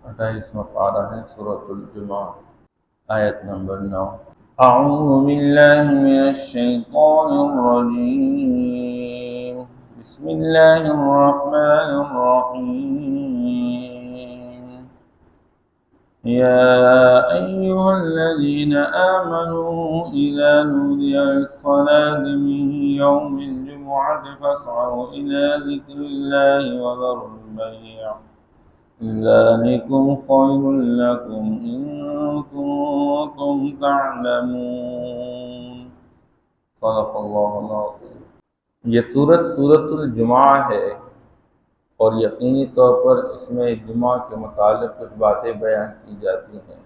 28واں پارہ ہے سورۃ الجمعہ، آیت نمبر 9۔ اعوذ باللہ من الشیطان الرجیم، بسم اللہ الرحمن الرحیم۔ یا ایہا الذین آمنوا اذا نودی للصلاة من یوم الجمعة فاسعوا الی ذکر اللہ وذروا البیع ذلكم خير لكم إن كنتم تعلمون۔ صدق اللہ العظیم۔ یہ سورۃ الجمعہ ہے اور یقینی طور پر اس میں جمعہ کے متعلق کچھ باتیں بیان کی جاتی ہیں۔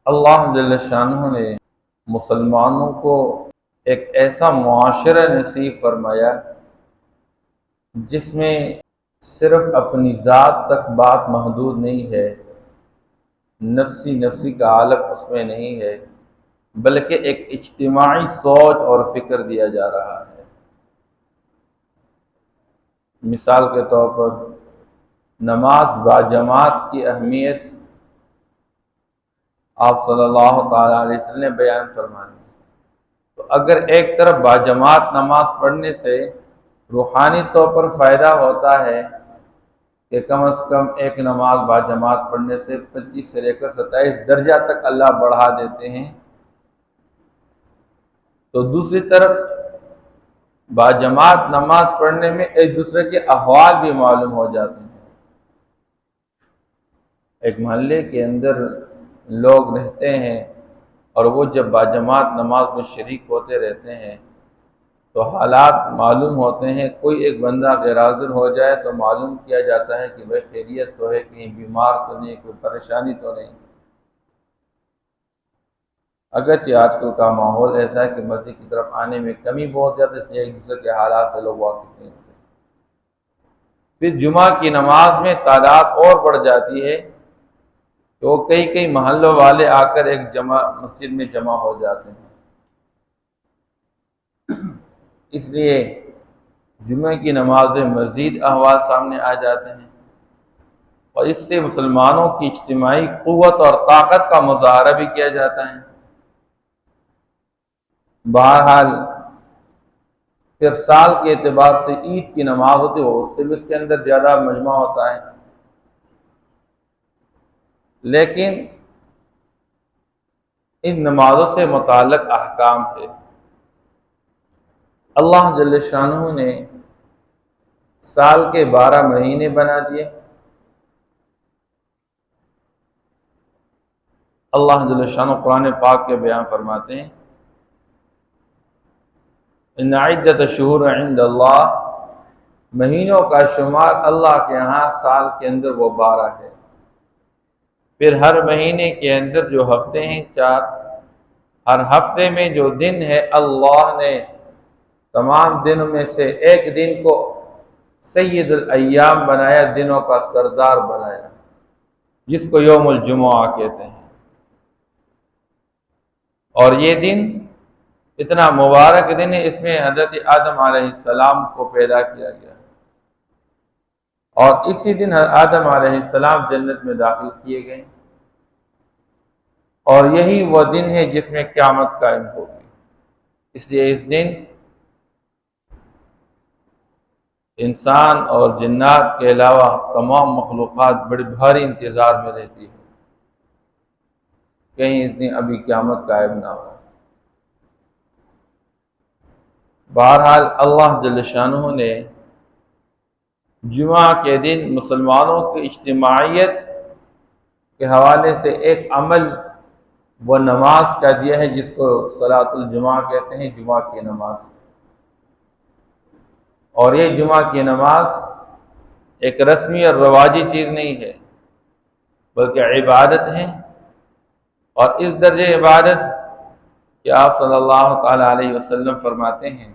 اللہ جل شانہ نے مسلمانوں کو ایک ایسا معاشرہ نصیب فرمایا جس میں صرف اپنی ذات تک بات محدود نہیں ہے، نفسی کا عالم اس میں نہیں ہے، بلکہ ایک اجتماعی سوچ اور فکر دیا جا رہا ہے۔ مثال کے طور پر نماز باجماعت کی اہمیت آپ صلی اللہ تعالیٰ علیہ وسلم نے بیان فرمائی۔ تو اگر ایک طرف باجماعت نماز پڑھنے سے روحانی طور پر فائدہ ہوتا ہے کہ کم از کم ایک نماز باجماعت پڑھنے سے 25 سے لے کر 27 درجہ تک اللہ بڑھا دیتے ہیں، تو دوسری طرف باجماعت نماز پڑھنے میں ایک دوسرے کے احوال بھی معلوم ہو جاتے ہیں۔ ایک محلے کے اندر لوگ رہتے ہیں اور وہ جب باجماعت نماز میں شریک ہوتے رہتے ہیں تو حالات معلوم ہوتے ہیں۔ کوئی ایک بندہ غیر حاضر ہو جائے تو معلوم کیا جاتا ہے کہ بھئی خیریت تو ہے، کہیں بیمار تو نہیں، کوئی پریشانی تو نہیں۔ اگرچہ آج کل کا ماحول ایسا ہے کہ مسجد کی طرف آنے میں کمی بہت زیادہ ہے، ایک دوسرے کے حالات سے لوگ واقف نہیں ہوتے۔ پھر جمعہ کی نماز میں تعداد اور بڑھ جاتی ہے کہ وہ کئی محلوں والے آ کر ایک مسجد میں جمع ہو جاتے ہیں۔ اس لیے جمعہ کی نماز میں مزید احوال سامنے آ جاتے ہیں اور اس سے مسلمانوں کی اجتماعی قوت اور طاقت کا مظاہرہ بھی کیا جاتا ہے۔ بہرحال پھر سال کے اعتبار سے عید کی نماز ہوتی ہے، اس سے بھی اس کے اندر زیادہ مجمع ہوتا ہے، لیکن ان نمازوں سے متعلق احکام ہے۔ اللہ جل شانہ نے سال کے 12 مہینے بنا دیے۔ اللہ جل شانہ قرآن پاک کے بیان فرماتے ہیں، ان عدت الشہور عند اللہ، مہینوں کا شمار اللہ کے ہاں سال کے اندر وہ 12 ہے۔ پھر ہر مہینے کے اندر جو ہفتے ہیں 4، ہر ہفتے میں جو دن ہے اللہ نے تمام دنوں میں سے ایک دن کو سید الایام بنایا، دنوں کا سردار بنایا، جس کو یوم الجمعہ کہتے ہیں۔ اور یہ دن اتنا مبارک دن ہے، اس میں حضرت آدم علیہ السلام کو پیدا کیا گیا اور اسی دن آدم علیہ السلام جنت میں داخل کیے گئے، اور یہی وہ دن ہے جس میں قیامت قائم ہوگی۔ اس لیے اس دن انسان اور جنات کے علاوہ تمام مخلوقات بڑی بھاری انتظار میں رہتی ہے، کہیں اس دن ابھی قیامت قائم نہ ہو۔ بہرحال اللہ جل شانہ نے جمعہ کے دن مسلمانوں کی اجتماعیت کے حوالے سے ایک عمل وہ نماز کا دیا ہے جس کو صلاۃ الجمعہ کہتے ہیں، جمعہ کی نماز۔ اور یہ جمعہ کی نماز ایک رسمی اور رواجی چیز نہیں ہے، بلکہ عبادت ہے، اور اس درجے عبادت کہ آپ صلی اللہ تعالیٰ علیہ وسلم فرماتے ہیں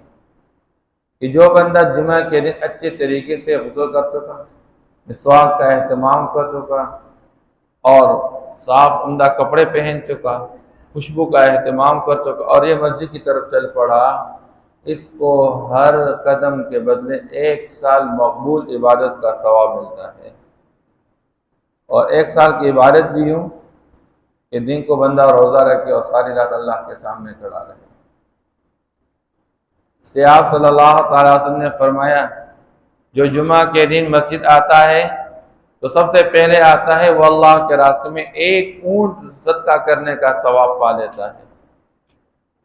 کہ جو بندہ جمعہ کے دن اچھے طریقے سے غسل کر چکا، مسواک کا اہتمام کر چکا اور صاف عمدہ کپڑے پہن چکا، خوشبو کا اہتمام کر چکا اور یہ مسجد کی طرف چل پڑا، اس کو ہر قدم کے بدلے 1 سال مقبول عبادت کا ثواب ملتا ہے۔ اور 1 سال کی عبادت بھی یوں کہ دن کو بندہ روزہ رکھے اور ساری رات اللہ کے سامنے کھڑا رہے۔ اس لیے آپ صلی اللہ تعالی وسلم نے فرمایا جو جمعہ کے دن مسجد آتا ہے تو سب سے پہلے آتا ہے وہ اللہ کے راستے میں 1 اونٹ صدقہ کرنے کا ثواب پا لیتا ہے،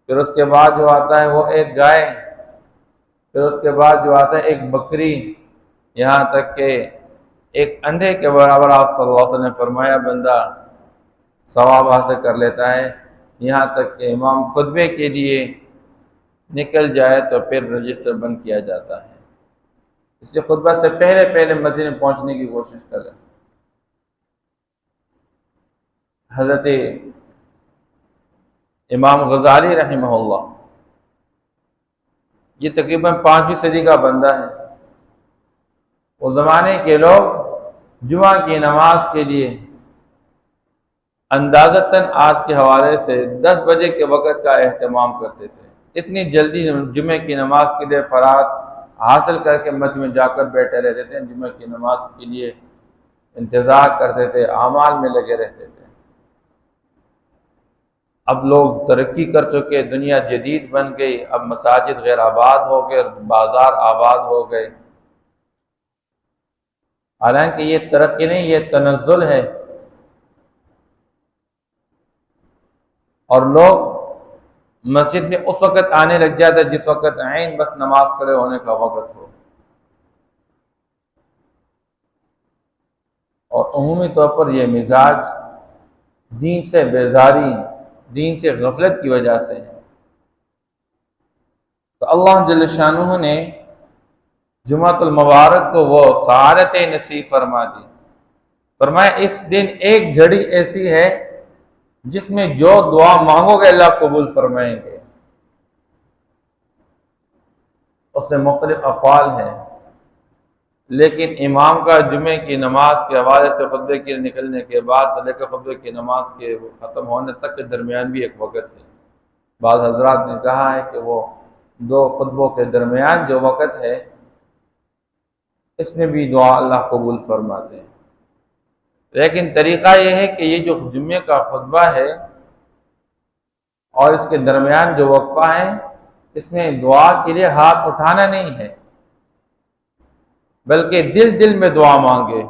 پھر اس کے بعد جو آتا ہے وہ 1 گائے، پھر اس کے بعد جو آتا ہے 1 بکری، یہاں تک کہ 1 اندھے کے برابر آپ صلی اللہ علیہ وسلم نے فرمایا بندہ ثواب حاصل کر لیتا ہے۔ یہاں تک کہ امام خطبے کے لیے نکل جائے تو پھر رجسٹر بند کیا جاتا ہے۔ اس لیے خطبہ سے پہلے مدینے پہنچنے کی کوشش کریں۔ حضرت امام غزالی رحمہ اللہ یہ تقریباً 5ویں صدی کا بندہ ہے۔ اس زمانے کے لوگ جمعہ کی نماز کے لیے اندازتاً آج کے حوالے سے 10 بجے کے وقت کا اہتمام کرتے تھے، اتنی جلدی جمعے کی نماز کے لیے فراغت حاصل کر کے مسجد میں جا کر بیٹھے رہتے تھے، جمعہ کی نماز کے لیے انتظار کرتے تھے، اعمال میں لگے رہتے تھے۔ اب لوگ ترقی کر چکے، دنیا جدید بن گئی، اب مساجد غیر آباد ہو گئے، بازار آباد ہو گئے۔ حالانکہ یہ ترقی نہیں، یہ تنزل ہے، اور لوگ مسجد میں اس وقت آنے لگ جاتے جس وقت عین بس نماز کھڑے ہونے کا وقت ہو، اور عمومی طور پر یہ مزاج دین سے بیزاری، دین سے غفلت کی وجہ سے ہے۔ تو اللہ جل شانہ نے جمعۃ المبارک کو وہ سعادت نصیب فرما دی۔ فرمایا اس دن 1 گھڑی ایسی ہے جس میں جو دعا مانگو گے اللہ قبول فرمائیں گے۔ اس میں مختلف اقوال ہیں، لیکن امام کا جمعے کی نماز کے حوالے سے خطبے کے نکلنے کے بعد سے لے کر خطبے کی نماز کے ختم ہونے تک کے درمیان بھی ایک وقت ہے۔ بعض حضرات نے کہا ہے کہ وہ 2 خطبوں کے درمیان جو وقت ہے اس میں بھی دعا اللہ قبول فرماتے ہیں، لیکن طریقہ یہ ہے کہ یہ جو جمعے کا خطبہ ہے اور اس کے درمیان جو وقفہ ہے اس میں دعا کے لیے ہاتھ اٹھانا نہیں ہے، بلکہ دل میں دعا مانگے۔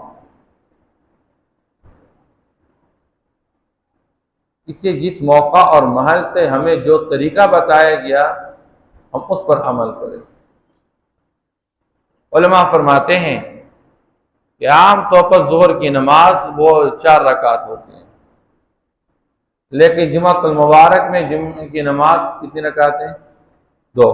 اس لیے جس موقع اور محل سے ہمیں جو طریقہ بتایا گیا ہم اس پر عمل کریں۔ علماء فرماتے ہیں کہ عام طور پر ظہر کی نماز وہ 4 رکعت ہوتی ہیں، لیکن جمعۃ المبارک میں جمعہ کی نماز کتنی رکعتیں؟ 2۔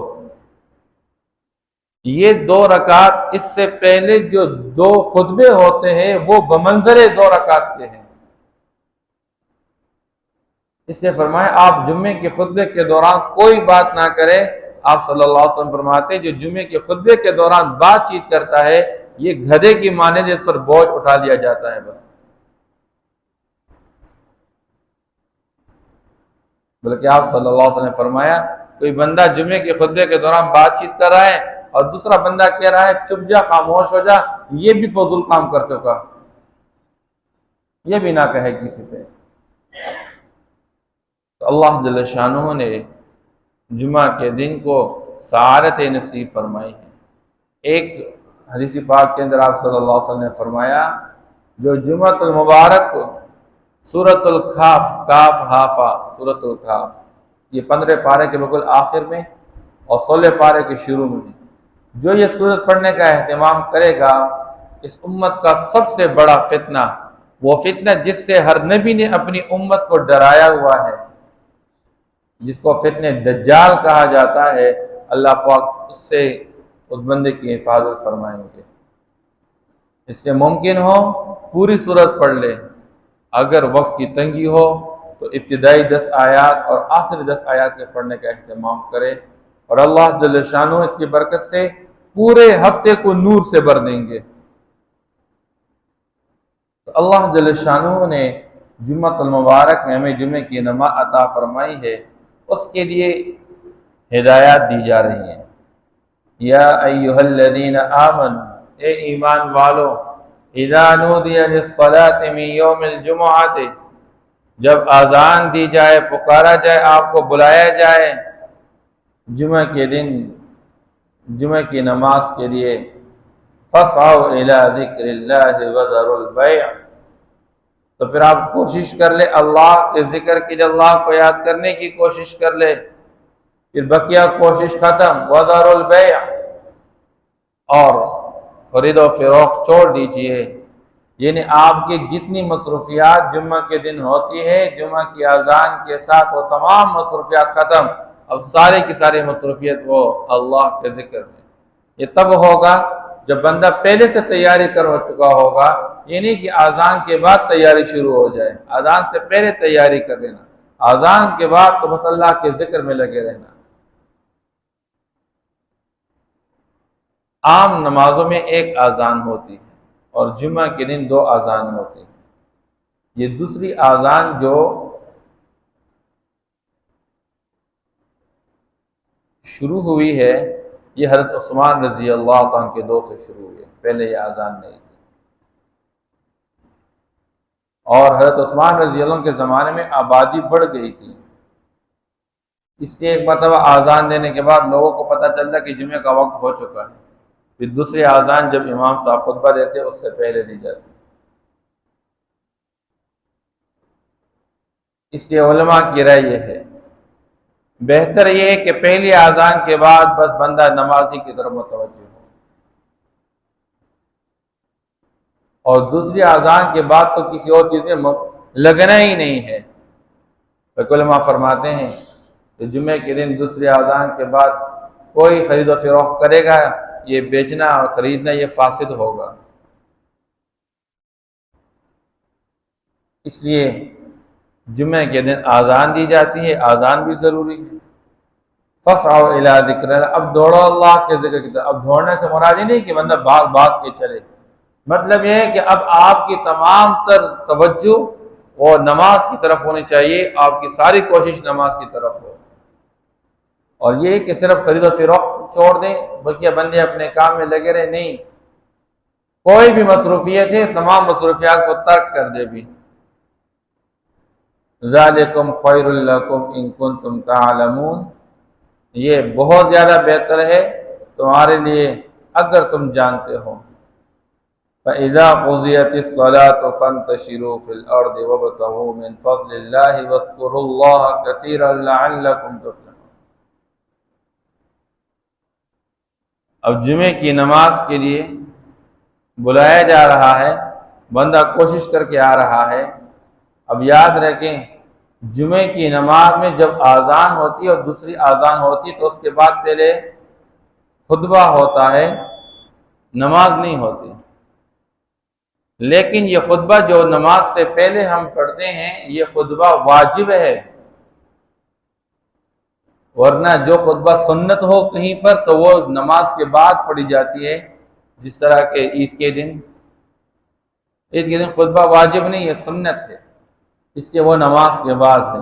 یہ 2 رکعت اس سے پہلے جو 2 خطبے ہوتے ہیں وہ بمنزل 2 رکعت کے ہیں۔ اس لیے فرمایا آپ جمعے کے خطبے کے دوران کوئی بات نہ کریں۔ آپ صلی اللہ علیہ وسلم فرماتے ہیں جو جمعے کے خطبے کے دوران بات چیت کرتا ہے یہ گدھے کی مانند جس پر بوجھ اٹھا دیا جاتا ہے بس۔ بلکہ آپ صلی اللہ علیہ وسلم نے فرمایا کوئی بندہ جمعے کے خطبے کے دوران بات چیت کر رہا ہے اور دوسرا بندہ کہہ رہا ہے چپ جا، خاموش ہو جا، یہ بھی فضول کام کر چکا، یہ بھی نہ کہے کسی سے۔ تو اللہ جل شانہ نے جمعہ کے دن کو سعادت نصیب فرمائی ہے۔ ایک حدیث پاک کے اندر آپ صلی اللہ علیہ وسلم نے فرمایا جو جمعۃ المبارک کو سورۃ الکاف، کاف ہافا، سورۃ الکاف یہ 15 پارے کے بالکل آخر میں اور 16 پارے کے شروع میں جو یہ سورت پڑھنے کا اہتمام کرے گا، اس امت کا سب سے بڑا فتنہ، وہ فتنہ جس سے ہر نبی نے اپنی امت کو ڈرایا ہوا ہے، جس کو فتنہ دجال کہا جاتا ہے، اللہ پاک اس سے اس بندے کی حفاظت فرمائیں گے۔ اس سے ممکن ہو پوری سورت پڑھ لے، اگر وقت کی تنگی ہو تو ابتدائی 10 آیات اور آخری 10 آیات کے پڑھنے کا اہتمام کرے، اور اللہ جل شانہ اس کی برکت سے پورے ہفتے کو نور سے بھر دیں گے۔ تو اللہ جل شانہ نے جمعۃ المبارک میں ہمیں جمعے کی نماز عطا فرمائی ہے، اس کے لیے ہدایات دی جا رہی ہیں۔ یا ایھا الذین آمنوا، اے ایمان والو، اذا نودی للصلاۃ من یوم الجمعۃ، جب اذان دی جائے، پکارا جائے، آپ کو بلایا جائے جمعہ کے دن جمعہ کی نماز کے لیے، فاسعوا الی ذکر اللہ وذروا البیع، تو پھر آپ کوشش کر لے اللہ کے ذکر کے لیے، اللہ کو یاد کرنے کی کوشش کر لے، پھر بقیہ کوشش ختم، وذروا البیع، اور خرید و فروخت چھوڑ دیجئے۔ یعنی آپ کی جتنی مصروفیات جمعہ کے دن ہوتی ہے، جمعہ کی اذان کے ساتھ وہ تمام مصروفیات ختم، اب سارے کی ساری مصروفیت وہ اللہ کے ذکر میں۔ یہ تب ہوگا جب بندہ پہلے سے تیاری کر ہو چکا ہوگا، یہ نہیں کہ اذان کے بعد تیاری شروع ہو جائے، اذان سے پہلے تیاری کر لینا، اذان کے بعد تو بس اللہ کے ذکر میں لگے رہنا۔ عام نمازوں میں ایک اذان ہوتی ہے اور جمعہ کے دن 2 اذان ہوتی ہیں۔ یہ دوسری اذان جو شروع ہوئی ہے، یہ حضرت عثمان رضی اللہ عنہ کے دور سے شروع ہوئی ہے، پہلے یہ اذان نہیں تھی۔ اور حضرت عثمان رضی اللہ عنہ کے زمانے میں آبادی بڑھ گئی تھی، اس لیے ایک مرتبہ اذان دینے کے بعد لوگوں کو پتہ چلتا کہ جمعہ کا وقت ہو چکا ہے، پھر دوسری اذان جب امام صاحب خطبہ دیتے اس سے پہلے دی جاتی۔ اس لیے علماء کی رائے یہ ہے، بہتر یہ ہے کہ پہلی اذان کے بعد بس بندہ نمازی کی طرف متوجہ ہو، اور دوسری اذان کے بعد تو کسی اور چیز میں لگنا ہی نہیں ہے۔ علماء فرماتے ہیں کہ جمعہ کے دن دوسری اذان کے بعد کوئی خرید و فروخت کرے گا، یہ بیچنا اور خریدنا یہ فاسد ہوگا۔ اس لیے جمعہ کے دن اذان دی جاتی ہے، اذان بھی ضروری ہے۔ فاسعوا الی ذکر اللہ، اب دوڑو اللہ کے ذکر کی طرف۔ اب دوڑنے سے مراد یہ نہیں کہ بندہ بھاگ کے چلے، مطلب یہ ہے کہ اب آپ کی تمام تر توجہ وہ نماز کی طرف ہونی چاہیے، آپ کی ساری کوشش نماز کی طرف ہو، اور یہ کہ صرف خرید و فروخت چھوڑ دیں، بلکہ بندے اپنے کام میں لگے رہے، نہیں، کوئی بھی مصروفیت ہے تمام مصروفیات کو ترک کر دے بھی۔ ذالکم خیر لکم ان کنتم تعلمون، یہ بہت زیادہ بہتر ہے تمہارے لیے اگر تم جانتے ہو۔ فَإِذَا قُضِيَتِ الصَّلَاةُ فَانتَشِرُوا فِي الْأَرْضِ وَابْتَغُوا مِنْ فَضْلِ اللَّهِ وَاذْكُرُوا اللَّهَ كَثِيرًا لَعَلَّكُمْ تُفْلِحُونَ۔ اب جمعے کی نماز کے لیے بلایا جا رہا ہے، بندہ کوشش کر کے آ رہا ہے۔ اب یاد رکھیں، جمعے کی نماز میں جب اذان ہوتی ہے اور دوسری اذان ہوتی ہے تو اس کے بعد پہلے خطبہ ہوتا ہے، نماز نہیں ہوتی۔ لیکن یہ خطبہ جو نماز سے پہلے ہم پڑھتے ہیں، یہ خطبہ واجب ہے، ورنہ جو خطبہ سنت ہو کہیں پر تو وہ نماز کے بعد پڑھی جاتی ہے، جس طرح کہ عید کے دن خطبہ واجب نہیں، یہ سنت ہے، اس لیے وہ نماز کے بعد ہے۔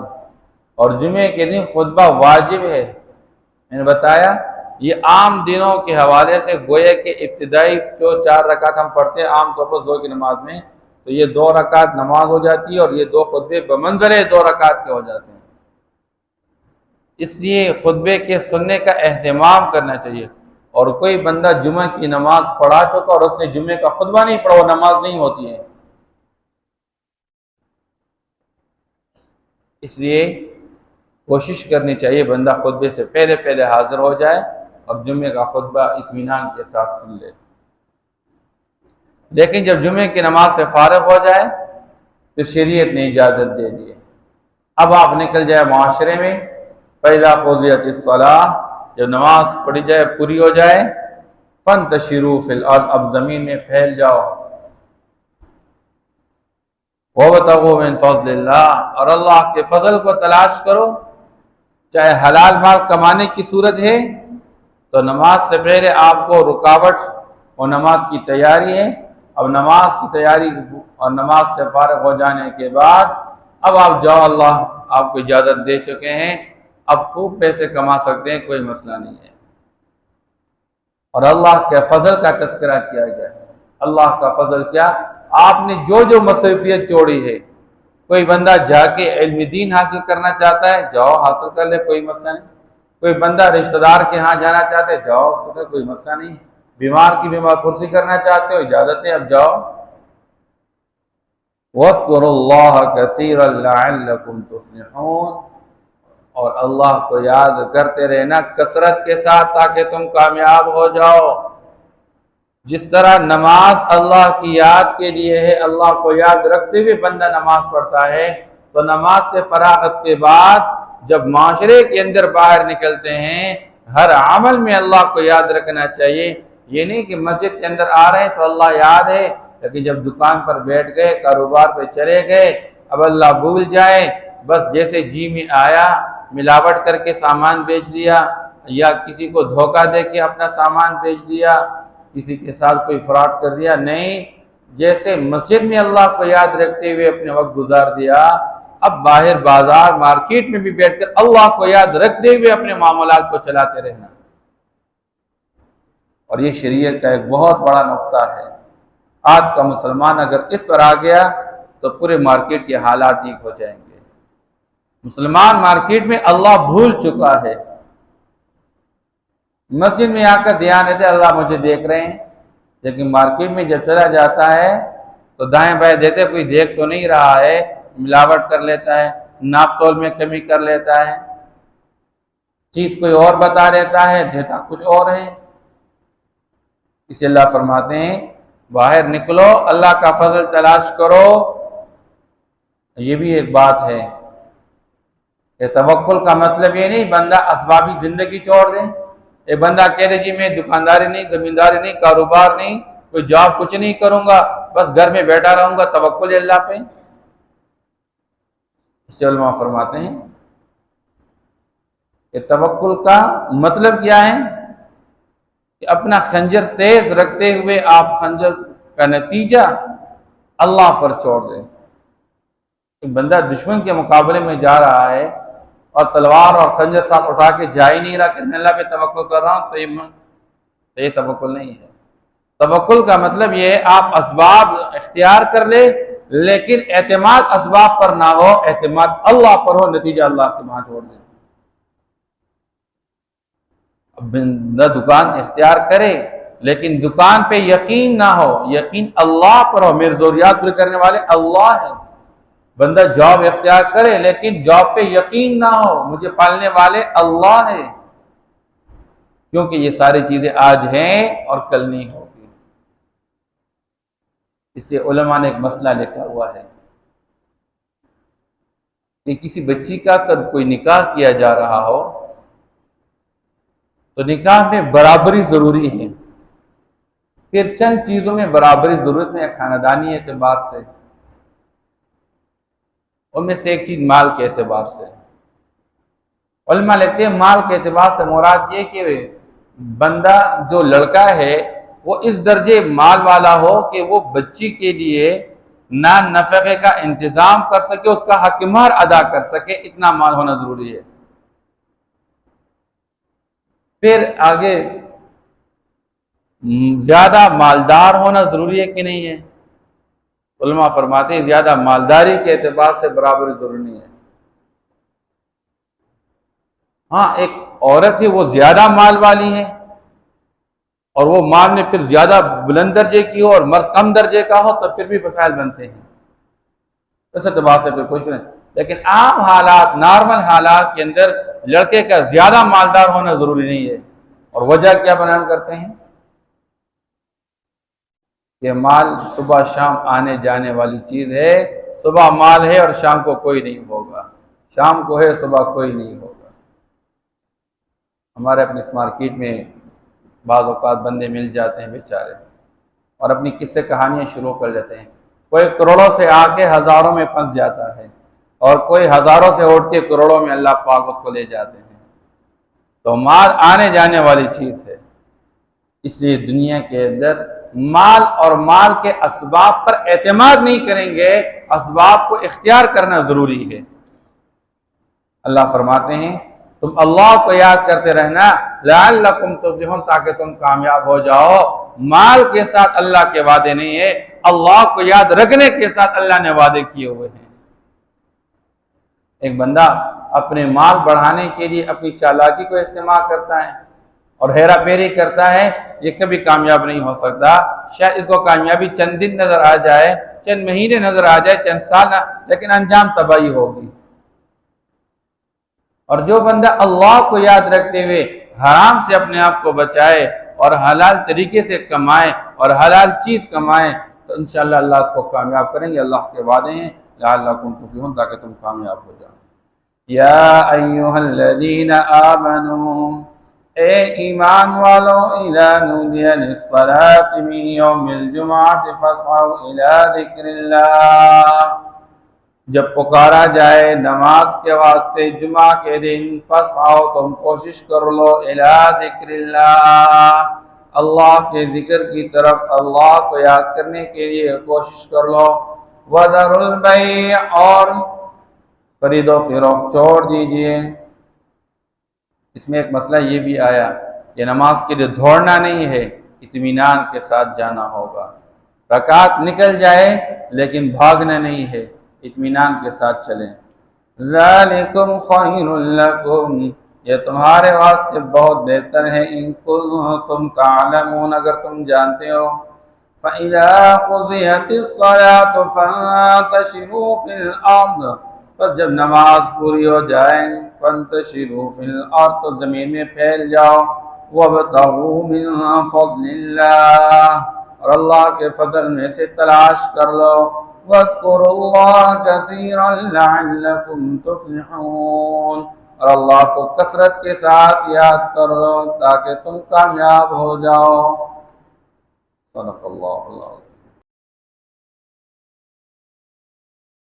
اور جمعے کے دن خطبہ واجب ہے۔ میں نے بتایا یہ عام دنوں کے حوالے سے گویا کہ ابتدائی جو 4 رکعت ہم پڑھتے ہیں عام طور پر ظہر کی نماز میں، تو یہ 2 رکعت نماز ہو جاتی ہے اور یہ 2 خطبے بمنزلِ 2 رکعت کے ہو جاتے ہیں۔ اس لیے خطبے کے سننے کا اہتمام کرنا چاہیے، اور کوئی بندہ جمعہ کی نماز پڑھا چکا اور اس نے جمعے کا خطبہ نہیں پڑھا، وہ نماز نہیں ہوتی ہے۔ اس لیے کوشش کرنی چاہیے بندہ خطبے سے پہلے حاضر ہو جائے اور جمعے کا خطبہ اطمینان کے ساتھ سن لے۔ لیکن جب جمعے کی نماز سے فارغ ہو جائے پھر شریعت نے اجازت دے دی، اب آپ نکل جائے معاشرے میں۔ فَإِذَا قُضِيَتِ الصَّلَاةُ، جب نماز پڑھی جائے، پوری ہو جائے، فَانتَشِرُوا فِي الْأَرْضِ، اب زمین میں پھیل جاؤ، وَابْتَغُوا مِنْ فَضْلِ اللَّهِ، اور اللہ کے فضل کو تلاش کرو، چاہے حلال مال کمانے کی صورت ہے تو نماز سے پہلے آپ کو رکاوٹ اور نماز کی تیاری ہے، اب نماز کی تیاری اور نماز سے فارغ ہو جانے کے بعد اب آپ جاؤ، اللہ آپ کو اجازت دے چکے ہیں، اب خوب پیسے کما سکتے ہیں، کوئی مسئلہ نہیں ہے۔ اور اللہ کے فضل کا تذکرہ کیا گیا ہے، اللہ کا فضل کیا، آپ نے جو جو مصروفیت چھوڑی ہے، کوئی بندہ جا کے علم دین حاصل کرنا چاہتا ہے، جاؤ حاصل کر لے، کوئی مسئلہ نہیں۔ کوئی بندہ رشتہ دار کے ہاں جانا چاہتے ہے، جاؤ، کوئی مسئلہ نہیں۔ بیمار کی بیمار پرسی کرنا چاہتے ہو، اجازت ہے، اب جاؤ۔ وَاذْكُرُوا اللَّهَ كَثِيرًا لَعَلَّكُمْ تُفْلِحُونَ، اور اللہ کو یاد کرتے رہنا کثرت کے ساتھ تاکہ تم کامیاب ہو جاؤ۔ جس طرح نماز اللہ کی یاد کے لیے ہے، اللہ کو یاد رکھتے ہوئے بندہ نماز پڑھتا ہے، تو نماز سے فراغت کے بعد جب معاشرے کے اندر باہر نکلتے ہیں، ہر عمل میں اللہ کو یاد رکھنا چاہیے۔ یہ نہیں کہ مسجد کے اندر آ رہے ہیں تو اللہ یاد ہے، لیکن جب دکان پر بیٹھ گئے، کاروبار پہ چلے گئے، اب اللہ بھول جائے، بس جیسے جی میں آیا ملاوٹ کر کے سامان بیچ دیا، یا کسی کو دھوکہ دے کے اپنا سامان بیچ دیا، کسی کے ساتھ کوئی فراڈ کر دیا۔ نہیں، جیسے مسجد میں اللہ کو یاد رکھتے ہوئے اپنے وقت گزار دیا، اب باہر بازار مارکیٹ میں بھی بیٹھ کر اللہ کو یاد رکھتے ہوئے اپنے معاملات کو چلاتے رہنا۔ اور یہ شریعت کا ایک بہت بڑا نقطہ ہے۔ آج کا مسلمان اگر اس پر آ گیا تو پورے مارکیٹ کے حالات ٹھیک ہو جائیں گے۔ مسلمان مارکیٹ میں اللہ بھول چکا ہے، مسجد میں آ کر دھیان دیتے اللہ مجھے دیکھ رہے ہیں، لیکن مارکیٹ میں جب چلا جاتا ہے تو دائیں بائیں دیتے کوئی دیکھ تو نہیں رہا ہے، ملاوٹ کر لیتا ہے، ناپ تول میں کمی کر لیتا ہے، چیز کوئی اور بتا دیتا ہے، دیتا کچھ اور ہے۔ اس لیے اللہ فرماتے ہیں باہر نکلو، اللہ کا فضل تلاش کرو۔ یہ بھی ایک بات ہے کہ توکل کا مطلب یہ نہیں بندہ اسبابی زندگی چھوڑ دے۔ ایک بندہ کہہ دے جی میں دکانداری نہیں، زمینداری نہیں، کاروبار نہیں، کوئی جاب کچھ نہیں کروں گا، بس گھر میں بیٹھا رہوں گا، توکل ہے اللہ پہ۔ اس سے علماء فرماتے ہیں کہ توکل کا مطلب کیا ہے کہ اپنا خنجر تیز رکھتے ہوئے آپ خنجر کا نتیجہ اللہ پر چھوڑ دیں۔ کہ بندہ دشمن کے مقابلے میں جا رہا ہے اور تلوار اور خنجر ساتھ اٹھا کے جا ہی نہیں رہا کہ میں اللہ پہ توکل کر رہا ہوں، تو یہ توکل نہیں ہے۔ توکل کا مطلب یہ ہے آپ اسباب اختیار کر لے، لیکن اعتماد اسباب پر نہ ہو، اعتماد اللہ پر ہو، نتیجہ اللہ کے وہاں چھوڑ دیں۔ بندہ دکان اختیار کرے لیکن دکان پہ یقین نہ ہو، یقین اللہ پر ہو، میرے ضروریات پورے کرنے والے اللہ ہیں۔ بندہ جاب اختیار کرے لیکن جاب پہ یقین نہ ہو، مجھے پالنے والے اللہ ہیں، کیونکہ یہ ساری چیزیں آج ہیں اور کل نہیں ہوگی۔ اس لیے علماء نے ایک مسئلہ لکھا ہوا ہے کہ کسی بچی کا کوئی نکاح کیا جا رہا ہو تو نکاح میں برابری ضروری ہے۔ پھر چند چیزوں میں برابری ضرورت میں خاندانی اعتبار سے، ان میں سے ایک چیز مال کے اعتبار سے۔ علماء لکھتے ہیں مال کے اعتبار سے مراد یہ کہ بندہ جو لڑکا ہے وہ اس درجے مال والا ہو کہ وہ بچی کے لیے نان نفقے کا انتظام کر سکے، اس کا حق مہر ادا کر سکے، اتنا مال ہونا ضروری ہے۔ پھر آگے زیادہ مالدار ہونا ضروری ہے کہ نہیں ہے؟ علماء فرماتے ہیں زیادہ مالداری کے اعتبار سے برابری ضروری نہیں ہے۔ ہاں ایک عورت ہے وہ زیادہ مال والی ہے اور وہ مال میں پھر زیادہ بلند درجے کی ہو اور مرد کم درجے کا ہو تو پھر بھی مسائل بنتے ہیں، اس اعتبار سے پھر کوئی نہیں۔ لیکن عام حالات، نارمل حالات کے اندر لڑکے کا زیادہ مالدار ہونا ضروری نہیں ہے۔ اور وجہ کیا بیان کرتے ہیں کہ مال صبح شام آنے جانے والی چیز ہے، صبح مال ہے اور شام کو کوئی نہیں ہوگا، شام کو ہے صبح کوئی نہیں ہوگا۔ ہمارے اپنے اس مارکیٹ میں بعض اوقات بندے مل جاتے ہیں بیچارے اور اپنی قصے کہانیاں شروع کر لیتے ہیں۔ کوئی کروڑوں سے آ کے ہزاروں میں پھنس جاتا ہے اور کوئی ہزاروں سے اٹھ کے کروڑوں میں اللہ پاک اس کو لے جاتے ہیں۔ تو مال آنے جانے والی چیز ہے، اس لیے دنیا کے اندر مال اور مال کے اسباب پر اعتماد نہیں کریں گے، اسباب کو اختیار کرنا ضروری ہے۔ اللہ فرماتے ہیں تم اللہ کو یاد کرتے رہنا لعلکم تفلحون، تاکہ تم کامیاب ہو جاؤ۔ مال کے ساتھ اللہ کے وعدے نہیں ہے، اللہ کو یاد رکھنے کے ساتھ اللہ نے وعدے کیے ہوئے ہیں۔ ایک بندہ اپنے مال بڑھانے کے لیے اپنی چالاکی کو استعمال کرتا ہے اور ہیرا پھیری کرتا ہے، یہ کبھی کامیاب نہیں ہو سکتا۔ شاید اس کو کامیابی چند دن نظر آ جائے، چند مہینے نظر آ جائے، چند سال، لیکن انجام تباہی ہوگی۔ اور جو بندہ اللہ کو یاد رکھتے ہوئے حرام سے اپنے آپ کو بچائے اور حلال طریقے سے کمائے اور حلال چیز کمائے تو انشاءاللہ اللہ اس کو کامیاب کریں گے۔ اللہ کے وعدے ہیں لعلکم تفلحون، تاکہ تم کامیاب ہو جاؤ۔ یا ایھا الذین آمنوا، اے ایمان والو، اذا نودی للصلاۃ من یوم الجمعۃ فاسعوا الی ذکر اللہ، جب پکارا جائے نماز کے واسطے جمعہ کے دن، فاسعوا، تم کوشش کر لو، الی ذکر اللہ، اللہ کے ذکر کی طرف، اللہ کو یاد کرنے کے لیے کوشش کر لو۔ وذروا البیع، اور خرید و فروخت چھوڑ دیجئے۔ اس میں ایک مسئلہ یہ بھی آیا کہ نماز کے لیے دوڑنا نہیں ہے، اطمینان کے ساتھ جانا ہوگا۔ رکعت نکل جائے لیکن بھاگنا نہیں ہے، اطمینان کے ساتھ چلیں۔ ذالکم خیر لکم، یہ تمہارے واسطے بہت بہتر ہے، ان کنتم تعلمون، اگر تم جانتے ہو۔ فَإِذَا قُضِيَتِ الصَّلَاةُ فَانتَشِرُوا فِي الْأَرْضِ، پس جب نماز پوری ہو جائے، فَانتَشِرُوا فِي الْأَرْضِ، تو زمین میں پھیل جاؤ، وَابْتَغُوا مِن فَضْلِ اللَّهِ، اور اللہ کے فضل میں سے تلاش کر لو۔ وَاذْكُرُوا اللَّهَ كَثِيرًا لَعَلَّكُمْ تُفْلِحُونَ، اور اللہ کو کثرت کے ساتھ یاد کر لو تاکہ تم کامیاب ہو جاؤ۔ صدق اللہ العظیم۔